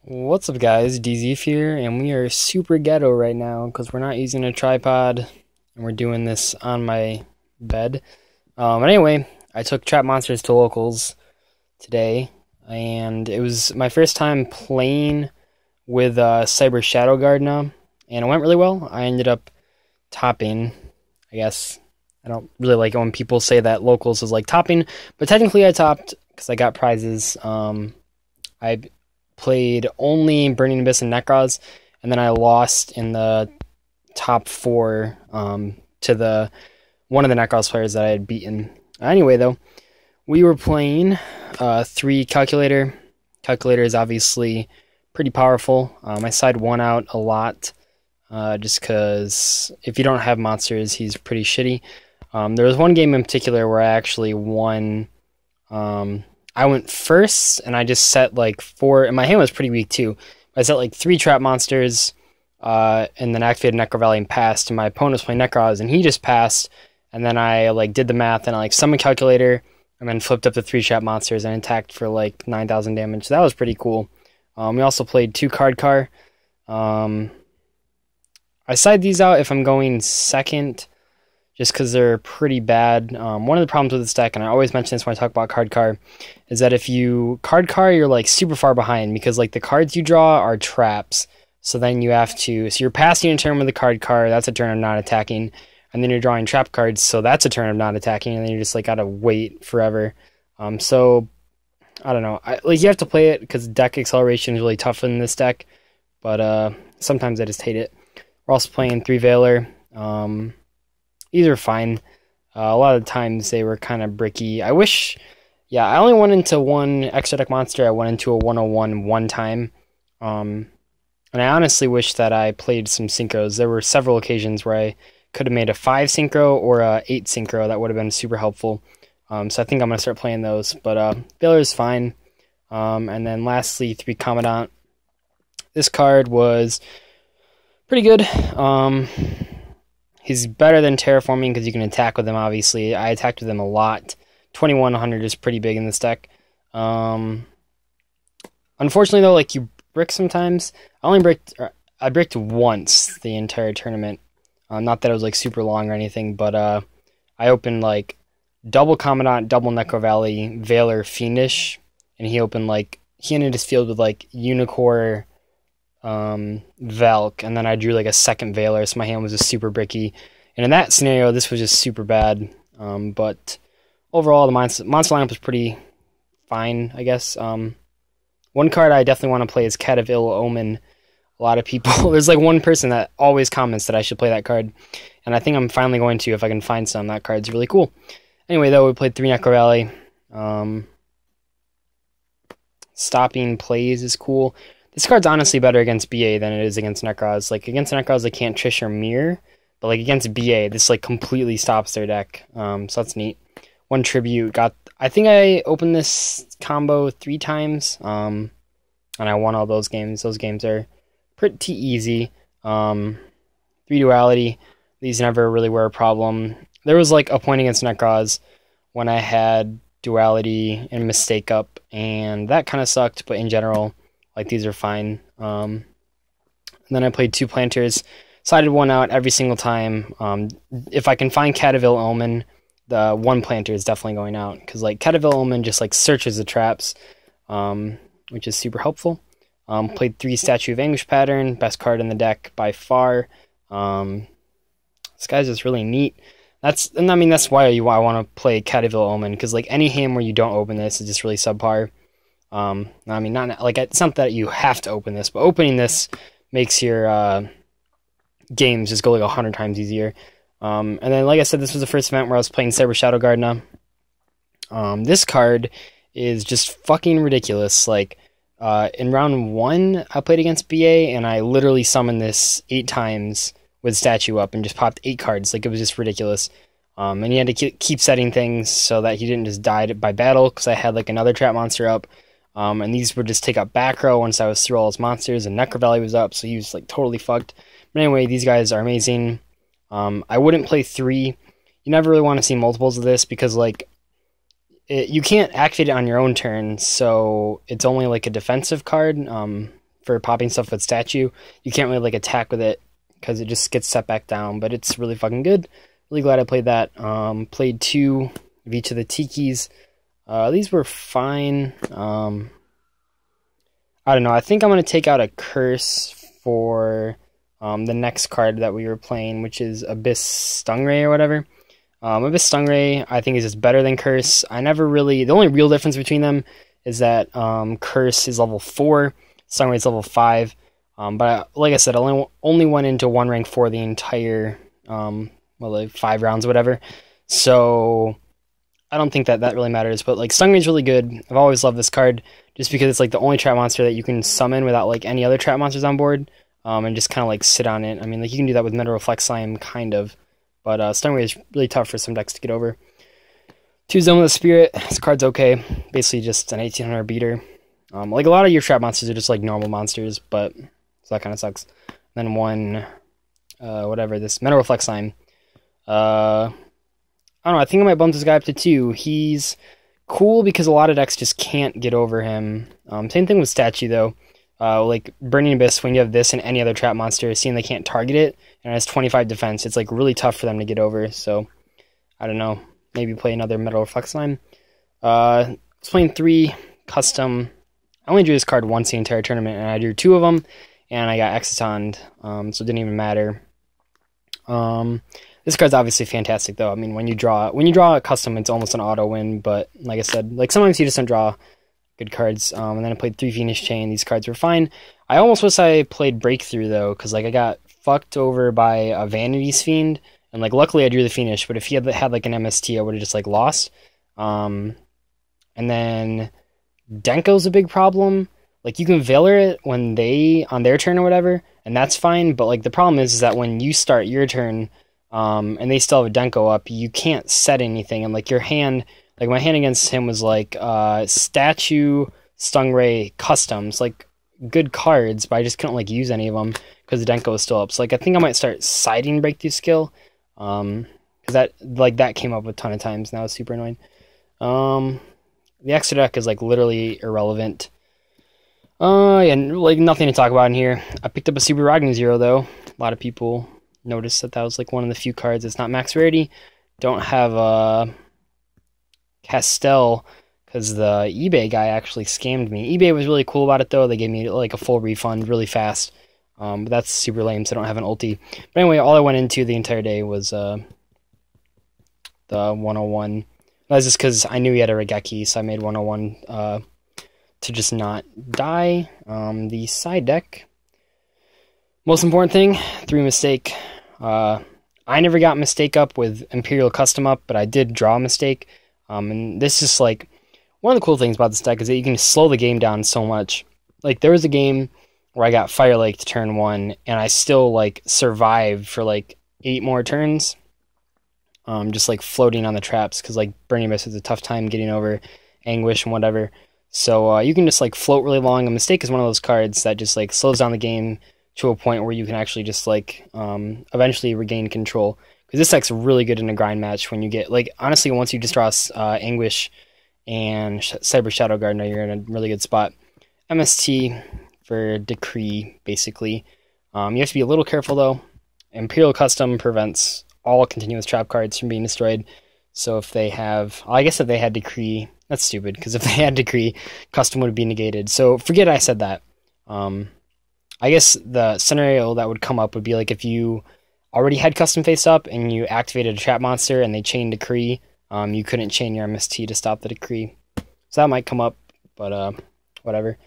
What's up guys, DZ here, and we are super ghetto right now because we're not using a tripod and we're doing this on my bed. But anyway, I took Trap Monsters to locals today, and it was my first time playing with Cyber Shadow Guard now, and it went really well. I ended up topping, I guess. I don't really like it when people say that locals is like topping, but technically I topped because I got prizes. I played only Burning Abyss and Necroz, and then I lost in the top four to the one of the Necroz players that I had beaten. Anyway, though, we were playing 3 Calculator. Calculator is obviously pretty powerful. My side won out a lot, just because if you don't have monsters, he's pretty shitty. There was one game in particular where I actually won. I went first, and I just set like 4, and my hand was pretty weak too. I set like 3 trap monsters, and then activated Necro Valley and passed, and my opponent was playing Necroz, and he just passed, and then I like did the math, and I like summoned Calculator, and then flipped up the 3 trap monsters, and attacked for like 9,000 damage, so that was pretty cool. We also played 2 Card Car. I side these out if I'm going second, just because they're pretty bad. One of the problems with this deck, and I always mention this when I talk about Card Car, is that if you Card Car, you're like super far behind, because like the cards you draw are traps. So then you have to, so you're passing a turn with the Card Car, that's a turn of not attacking, and then you're drawing trap cards, so that's a turn of not attacking, and then you just like gotta wait forever. So I don't know, like you have to play it because deck acceleration is really tough in this deck, but sometimes I just hate it. We're also playing 3 Veiler. These are fine. A lot of times they were kind of bricky. I wish, yeah, I only went into 1 extra deck monster. I went into a 101 one time. And I honestly wish that I played some synchros. There were several occasions where I could have made a 5 synchro or a 8 synchro. That would have been super helpful. So I think I'm going to start playing those. But Veiler is fine. And then lastly, 3 Commandant. This card was pretty good. He's better than Terraforming because you can attack with him, obviously. I attacked with him a lot. 2100 is pretty big in this deck. Unfortunately, though, like, you brick sometimes. I bricked once the entire tournament. Not that it was, like, super long or anything, but I opened, like, double Commandant, double Necro Valley, Veiler, Fiendish, and he opened, like, he ended his field with, like, Unicorn, Valk, and then I drew like a second Veiler, so my hand was just super bricky. And in that scenario, this was just super bad. But overall, the monster lineup was pretty fine, I guess. One card I definitely want to play is Cat of Ill Omen. A lot of people, there's like one person that always comments that I should play that card, and I think I'm finally going to if I can find some. That card's really cool. Anyway, though, we played 3 Necro Valley. Stopping plays is cool. This card's honestly better against BA than it is against Necroz. Like, against Necroz, they can't Trish or Mirror, but, like, against BA, this, like, completely stops their deck. So that's neat. 1 Tribute. I think I opened this combo 3 times, and I won all those games. Those games are pretty easy. 3 Duality. These never really were a problem. There was, like, a point against Necroz when I had Duality and Mistake up, and that kind of sucked, but in general, like, these are fine. And then I played 2 Planters. Sided 1 out every single time. If I can find Cat of Ill Omen, the 1 Planter is definitely going out. Because, like, Cat of Ill Omen just, like, searches the traps, which is super helpful. Played 3 Statue of Anguish Pattern. Best card in the deck by far. This guy's just really neat. That's why I want to play Cat of Ill Omen. Because, like, any hand where you don't open this is just really subpar. I mean, not like, it's not that you have to open this, but opening this makes your games just go like 100 times easier. And then, like I said, this was the first event where I was playing Cyber Shadow Guard now. This card is just fucking ridiculous. Like, in round 1, I played against BA, and I literally summoned this 8 times with Statue up and just popped 8 cards. Like, it was just ridiculous. And he had to keep setting things so that he didn't just die by battle, because I had like another trap monster up. And these would just take up back row once I was through all his monsters, and Necro Valley was up, so he was like totally fucked. But anyway, these guys are amazing. I wouldn't play 3. You never really want to see multiples of this because, like, you can't activate it on your own turn, so it's only like a defensive card. for popping stuff with statue. You can't really like attack with it because it just gets set back down, but it's really fucking good. Really glad I played that. Played 2 of each of the Tikis. These were fine. I don't know. I think I'm going to take out a curse for the next card that we were playing, which is Abyss Stingray or whatever. Abyss Stingray, I think, is just better than Curse. The only real difference between them is that Curse is level 4, Stingray is level 5. But like I said, I only went into 1 rank for the entire, like 5 rounds or whatever. So I don't think that really matters. But like Stingray's really good. I've always loved this card just because it's like the only trap monster that you can summon without like any other trap monsters on board, and just kind of like sit on it. I mean, like you can do that with Metal Reflect Slime, kind of. But Stingray is really tough for some decks to get over. 2 Zone of the Spirit. This card's okay. Basically just an 1800 beater. Like a lot of your trap monsters are just like normal monsters, but so that kind of sucks. Then 1, this Metal Reflect Slime. I don't know, I think I might bump this guy up to 2. He's cool because a lot of decks just can't get over him. Same thing with Statue, though. Like Burning Abyss, when you have this and any other trap monster, seeing they can't target it, and it has 25 defense, it's like really tough for them to get over. So, I don't know. Maybe play another Metal Reflect Slime. I was playing 3 custom. I only drew this card once the entire tournament, and I drew 2 of them, and I got Exitoned, so it didn't even matter. This card's obviously fantastic, though. I mean, when you draw a custom, it's almost an auto win, but like I said, like sometimes you just don't draw good cards. And then I played 3 Phoenix Chain. These cards were fine. I almost wish I played Breakthrough, though, because like I got fucked over by a Vanity's Fiend, and like luckily I drew the Phoenix, but if he had like an MST, I would have just like lost. And then Denko's a big problem. Like you can Valor it when they on their turn or whatever, and that's fine. But like the problem is that when you start your turn, and they still have a Denko up, you can't set anything, and like your hand, like my hand against him was like Statue, Stingray, Customs, like good cards, but I just couldn't like use any of them because the Denko was still up. So like I think I might start siding Breakthrough skill, because that came up a ton of times. Now it's super annoying. The extra deck is like literally irrelevant. And like nothing to talk about in here. I picked up a Super Ragnar Zero though. A lot of people noticed that was like one of the few cards that's not max rarity. Don't have a Castell because the eBay guy actually scammed me. eBay was really cool about it though. They gave me like a full refund really fast. But that's super lame, so I don't have an ulti. But anyway, all I went into the entire day was the 101. That's just because I knew he had a Regeki, so I made 101 to just not die. The side deck, most important thing, 3 Mistake. I never got Mistake up with Imperial Custom up, but I did draw a Mistake. And this is like, one of the cool things about this deck is that you can slow the game down so much. Like, there was a game where I got Fire Lake to turn 1, and I still, like, survived for, like, 8 more turns. Just, like, floating on the traps, because, like, Burning Abyss is a tough time getting over Anguish and whatever. So, you can just, like, float really long. A Mistake is one of those cards that just, like, slows down the game to a point where you can actually just, like, eventually regain control. Because this deck's really good in a grind match when you get, like, honestly, once you just draw Anguish and Cyber Shadow Gardener, you're in a really good spot. MST for Decree, basically. You have to be a little careful, though. Imperial Custom prevents all continuous trap cards from being destroyed. So if they have... I guess if they had Decree... That's stupid, because if they had Decree, Custom would be negated. So forget I said that. I guess the scenario that would come up would be like if you already had Custom face up and you activated a trap monster and they chained Decree, you couldn't chain your MST to stop the Decree. So that might come up, but whatever.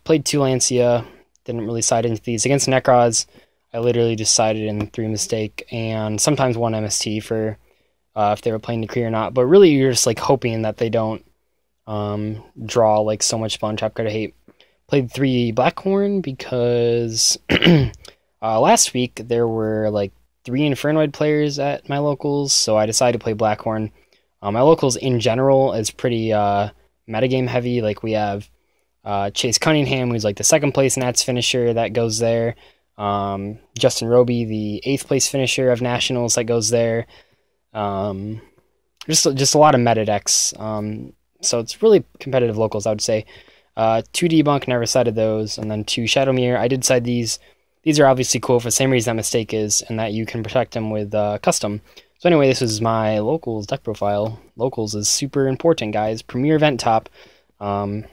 Played 2 Lancia, didn't really side into these. Against Necroz, I literally just sided in 3 Mistake, and sometimes 1 MST for if they were playing Decree or not. But really, you're just like hoping that they don't draw like so much spawn trap card I hate. Played 3 Blackhorn because last week there were like 3 Infernoid players at my locals, so I decided to play Blackhorn. My locals in general is pretty metagame heavy. Like we have Chase Cunningham, who's like the 2nd place Nats finisher that goes there. Justin Roby, the 8th place finisher of Nationals, that goes there. Just a lot of meta decks. So it's really competitive locals, I would say. 2 debunk, never sided those, and then 2 shadow mirror. I did side these. These are obviously cool for the same reason that mistake is, and that you can protect them with custom. So anyway, this is my locals deck profile. Locals is super important, guys. Premier event top. But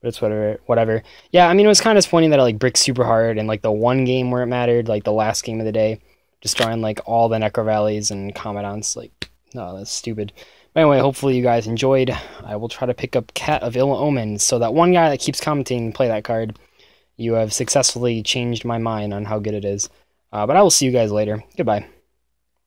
it's whatever. Yeah, I mean, it was kind of disappointing that I like bricked super hard in like the one game where it mattered, like the last game of the day, destroying like all the Necro Valleys and Commandants. Like, no, that's stupid. But anyway, hopefully you guys enjoyed. I will try to pick up Cat of Ill Omen, so that one guy that keeps commenting, play that card. You have successfully changed my mind on how good it is. But I will see you guys later. Goodbye.